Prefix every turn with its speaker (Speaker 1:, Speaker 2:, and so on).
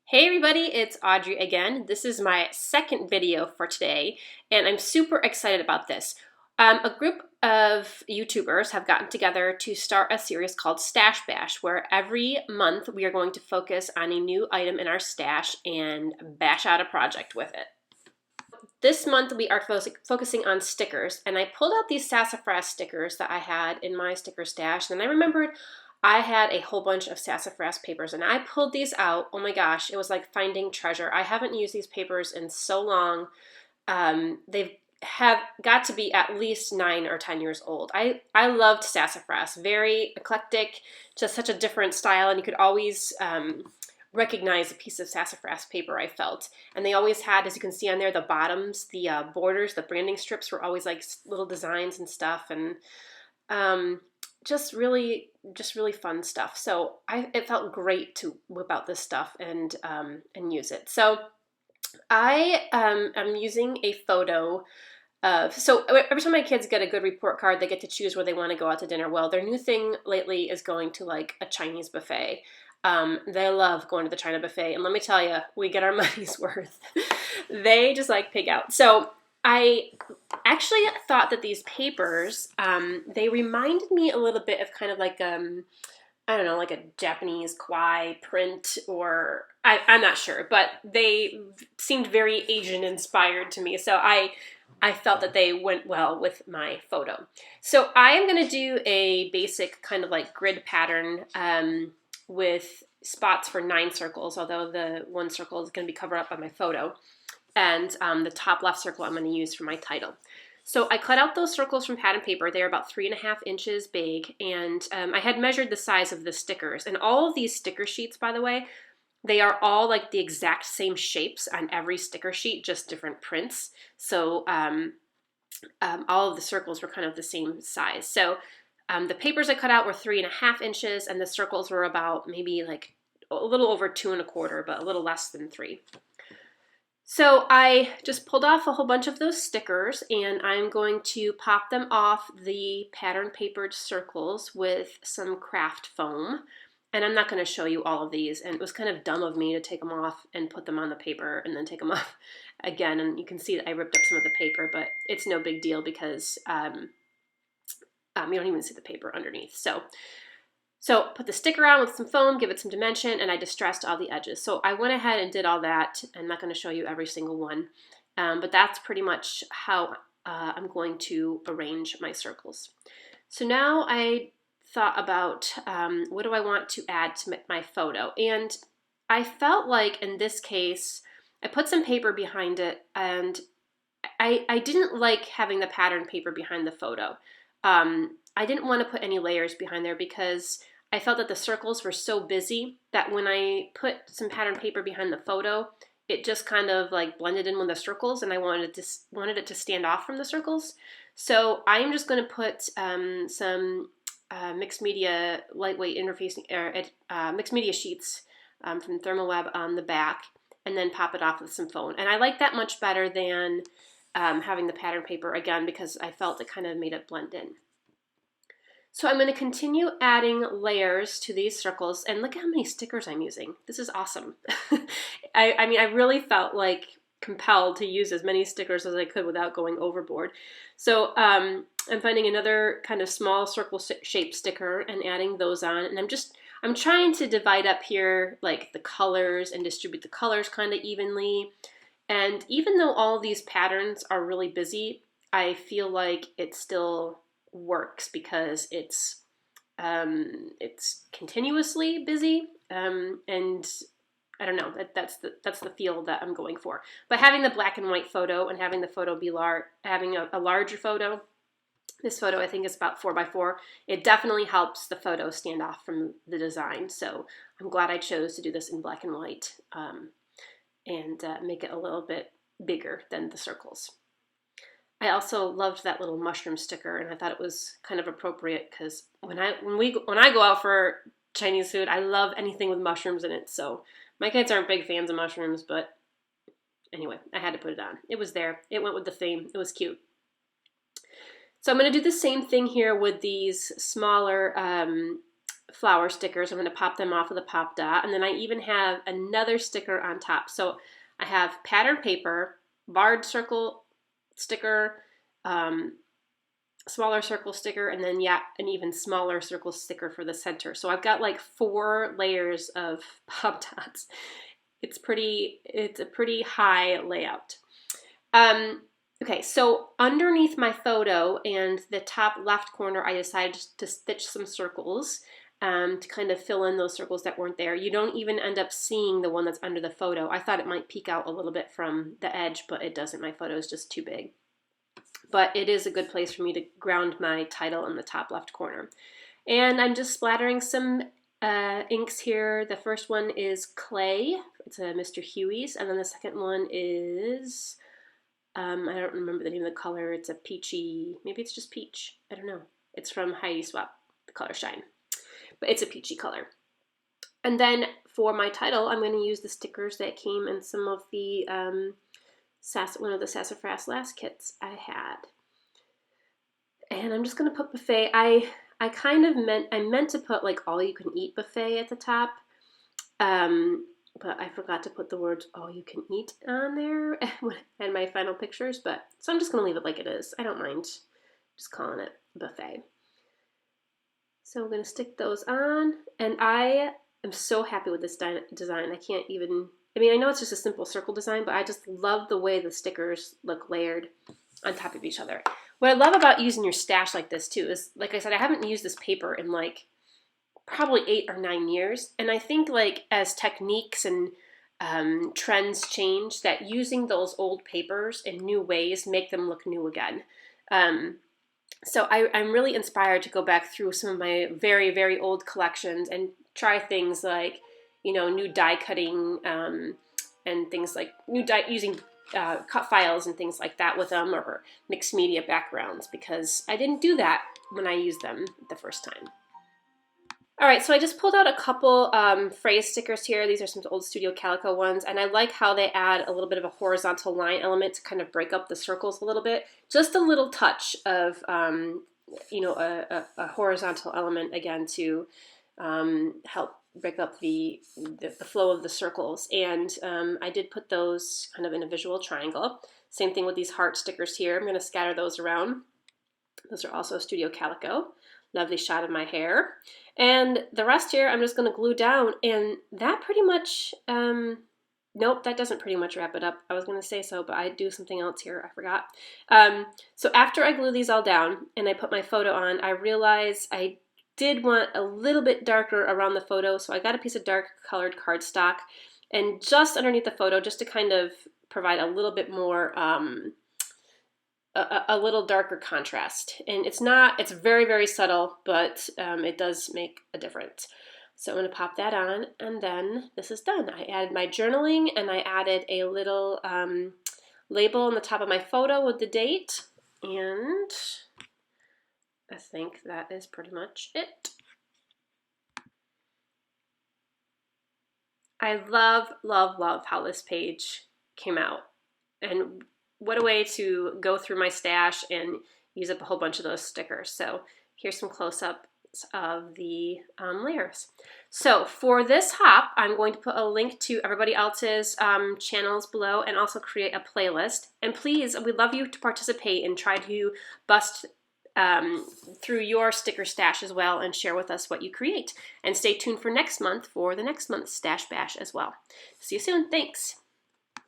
Speaker 1: Hey everybody, it's Audrey again. This is my second video for today, and I'm super excited about this. A group of YouTubers have gotten together to start a series called Stash Bash, where every month we are going to focus on a new item in our stash and bash out a project with it. This month we are focusing on stickers, and I pulled out these sassafras stickers that I had in my sticker stash, and I remembered I had a whole bunch of sassafras papers, and I pulled these out. Oh my gosh, it was like finding treasure. I haven't used these papers in so long. They've have got to be at least 9 or 10 years old. I loved sassafras, very eclectic, just such a different style, and you could always recognize a piece of sassafras paper, I felt. And they always had, as you can see on there, the bottoms, the borders, the branding strips were always like little designs and stuff, and just really fun stuff. So it felt great to whip out this stuff and use it. So I am using a photo of, so every time my kids get a good report card, they get to choose where they want to go out to dinner. Well, their new thing lately is going to like a Chinese buffet. They love going to the China buffet, and let me tell you, we get our money's worth. They just like pig out. So I actually thought that these papers, they reminded me a little bit of kind of like, I don't know, like a Japanese kawaii print, or I'm not sure, but they seemed very Asian inspired to me. So I felt that they went well with my photo. So I am going to do a basic kind of like grid pattern with spots for 9 circles, although the one circle is going to be covered up by my photo. And the top left circle I'm going to use for my title. So I cut out those circles from pattern paper. They're about 3.5 inches big, and I had measured the size of the stickers. And all of these sticker sheets, by the way, they are all like the exact same shapes on every sticker sheet, just different prints. So all of the circles were kind of the same size. So the papers I cut out were 3.5 inches, and the circles were about maybe like a little over 2.25, but a little less than 3. So I just pulled off a whole bunch of those stickers, and I'm going to pop them off the pattern papered circles with some craft foam. And I'm not going to show you all of these, and it was kind of dumb of me to take them off and put them on the paper and then take them off again. And you can see that I ripped up some of the paper, but it's no big deal because you don't even see the paper underneath. So put the sticker on with some foam, give it some dimension, and I distressed all the edges. So I went ahead and did all that. I'm not going to show you every single one, but that's pretty much how I'm going to arrange my circles. So now I thought about what do I want to add to my photo, and I felt like in this case I put some paper behind it, and I didn't like having the pattern paper behind the photo. I didn't want to put any layers behind there because I felt that the circles were so busy that when I put some pattern paper behind the photo, it just kind of like blended in with the circles, and I wanted it to stand off from the circles. So I'm just going to put some mixed media lightweight interfacing mixed media sheets from Thermalweb on the back, and then pop it off with some foam. And I like that much better than having the pattern paper, again, because I felt it kind of made it blend in. So I'm going to continue adding layers to these circles, and look at how many stickers I'm using. This is awesome. I mean, I really felt like compelled to use as many stickers as I could without going overboard. So I'm finding another kind of small circle shaped sticker and adding those on, and I'm trying to divide up here like the colors and distribute the colors kind of evenly. And even though all these patterns are really busy, I feel like it still works because it's continuously busy, and I don't know, that's the feel that I'm going for. But having the black and white photo and having the photo be having a larger photo, this photo I think is about 4x4, it definitely helps the photo stand off from the design. So I'm glad I chose to do this in black and white and make it a little bit bigger than the circles. I also loved that little mushroom sticker, and I thought it was kind of appropriate because when I go out for Chinese food, I love anything with mushrooms in it. So my kids aren't big fans of mushrooms, but anyway, I had to put it on. It was there. It went with the theme. It was cute. So I'm going to do the same thing here with these smaller flower stickers. I'm going to pop them off with a pop dot. And then I even have another sticker on top. So I have patterned paper, large circle sticker, smaller circle sticker, and then an even smaller circle sticker for the center. So I've got like 4 layers of pop dots. It's a pretty high layout. Okay, so underneath my photo and the top left corner, I decided to stitch some circles to kind of fill in those circles that weren't there. You don't even end up seeing the one that's under the photo. I thought it might peek out a little bit from the edge, but it doesn't. My photo is just too big. But it is a good place for me to ground my title in the top left corner. And I'm just splattering some inks here. The first one is Clay. It's a Mr. Huey's. And then the second one is... I don't remember the name of the color. It's a peachy, maybe it's just peach. I don't know. It's from Heidi Swap, the color Shine. But it's a peachy color. And then for my title, I'm going to use the stickers that came in some of the one of the Sassafras Last kits I had. And I'm just going to put buffet. I meant to put like all you can eat buffet at the top. But I forgot to put the words all you can eat on there and my final pictures, so I'm just going to leave it like it is. I don't mind just calling it buffet. So I'm going to stick those on, and I am so happy with this design. I know it's just a simple circle design, but I just love the way the stickers look layered on top of each other. What I love about using your stash like this too is, like I said, I haven't used this paper in like probably 8 or 9 years. And I think like as techniques and trends change, that using those old papers in new ways make them look new again. So I'm really inspired to go back through some of my very, very old collections and try things like, new die cutting and things like using cut files and things like that with them, or mixed media backgrounds, because I didn't do that when I used them the first time. All right, so I just pulled out a couple phrase stickers here. These are some old Studio Calico ones, and I like how they add a little bit of a horizontal line element to kind of break up the circles a little bit. Just a little touch of, a horizontal element, again, to help break up the flow of the circles. And I did put those kind of in a visual triangle. Same thing with these heart stickers here. I'm going to scatter those around. Those are also Studio Calico. Lovely shot of my hair. And the rest here I'm just going to glue down, and that pretty much, nope, that doesn't pretty much wrap it up. I was going to say so, but I do something else here. I forgot. So after I glue these all down and I put my photo on, I realized I did want a little bit darker around the photo, so I got a piece of dark colored cardstock, and just underneath the photo, just to kind of provide a little bit more, a little darker contrast. And it's very, very subtle, but it does make a difference. So I'm going to pop that on, and then this is done. I added my journaling, and I added a little label on the top of my photo with the date, and I think that is pretty much it. I love, love, love how this page came out. And what a way to go through my stash and use up a whole bunch of those stickers. So here's some close-ups of the layers. So for this hop, I'm going to put a link to everybody else's channels below, and also create a playlist. And please, we'd love you to participate and try to bust through your sticker stash as well, and share with us what you create. And stay tuned for next month for the next month's Stash Bash as well. See you soon. Thanks.